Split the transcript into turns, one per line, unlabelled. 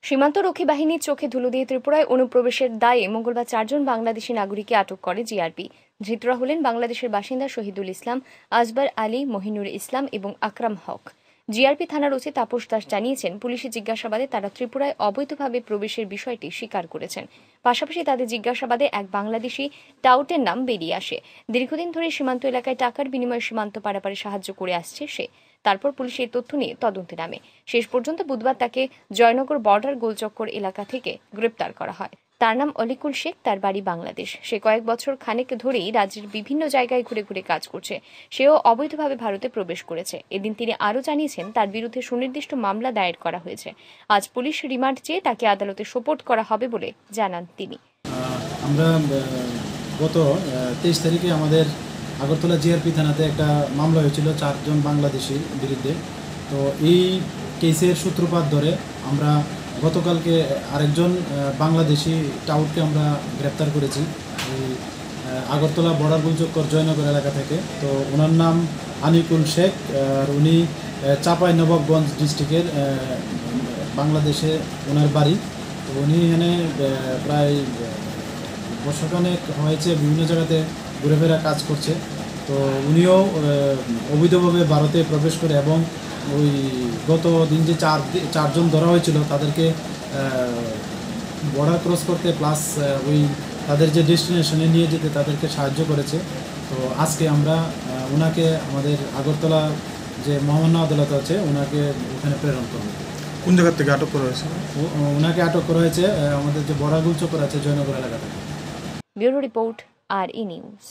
সীমান্তরক্ষী বাহিনীর চোখে ধুলো দিয়ে ত্রিপুরায় অনুপ্রবেশের দায়ে মঙ্গলবার 4 জন বাংলাদেশি নাগরিককে আটক করে জিআরপি। ধৃতরা হলেন বাংলাদেশের বাসিন্দা শহীদুল ইসলাম, আসবার আলী, মহিনুর ইসলাম এবং আকরাম হক। জিআরপি থানার ওসি তাপস দাস জানিয়েছেন, পুলিশের জিজ্ঞাসাবাদে তারা ত্রিপুরায় অবৈধভাবে প্রবেশের বিষয়টি স্বীকার করেছেন। পাশাপাশি তাদের জিজ্ঞাসাবাদে এক বাংলাদেশি টাউটের নাম বেরিয়ে আসে। দীর্ঘদিন ধরে সীমান্ত এলাকায় টাকার বিনিময়ে সীমান্ত পারাপারে সাহায্য করে আসছে সে। তারপর পুলিশ এই তথ্য নিয়ে তদন্তে নামে। শেষ পর্যন্ত বুধবার তাকে জয়নগর বর্ডার গোলচক্কর এলাকা থেকে গ্রেপ্তার করা হয়। তার নাম অলিকুল শেখ, তার বাড়ি বাংলাদেশ। সে কয়েক বছর খানেক ধরেই রাজ্যের বিভিন্ন জায়গায় ঘুরে ঘুরে কাজ করছে। সেও অবৈধভাবে ভারতে প্রবেশ করেছে। এদিন তিনি আরও জানিয়েছেন, তার বিরুদ্ধে সুনির্দিষ্ট মামলা দায়ের করা হয়েছে। আজ পুলিশ রিমান্ড চেয়ে তাকে আদালতে সোপর্দ করা হবে বলে জানান তিনি।
আমরা গত 23 তারিখে আমাদের আগরতলা জিআরপি থানাতে একটা মামলা হয়েছিল 4 জন বাংলাদেশির বিরুদ্ধে। তো এই কেসের সূত্রপাত ধরে আমরা গতকালকে আরেকজন বাংলাদেশি টাউটকে আমরা গ্রেপ্তার করেছি এই আগরতলা বর্ডার গোলচক্কর জয়নগর এলাকা থেকে। তো ওনার নাম আনিকুল শেখ, আর উনি চাঁপাইনবাবগঞ্জ ডিস্ট্রিক্টের বাংলাদেশে ওনার বাড়ি। তো উনি এখানে প্রায় বছরখানেক হয়েছে বিভিন্ন জায়গাতে ঘুরে ফেরা কাজ করছে। তো উনিও অবৈধভাবে ভারতে প্রবেশ করে এবং ওই গত দিন যে চারজন ধরা হয়েছিল তাদেরকে বর্ডার ক্রস করতে প্লাস ওই তাদের যে ডেস্টিনেশনে নিয়ে যেতে তাদেরকে সাহায্য করেছে। তো আজকে আমরা ওনাকে আমাদের আগরতলা যে মহামান্য আদালত আছে ওনাকে ওখানে প্রেরণ করব।
কোন জায়গা থেকে আটক করা হয়েছে?
ওনাকে আটক করা হয়েছে আমাদের যে বর্ডার গোলচক্কর আছে জয়নগর এলাকা থেকে।
Bureau report, RE news.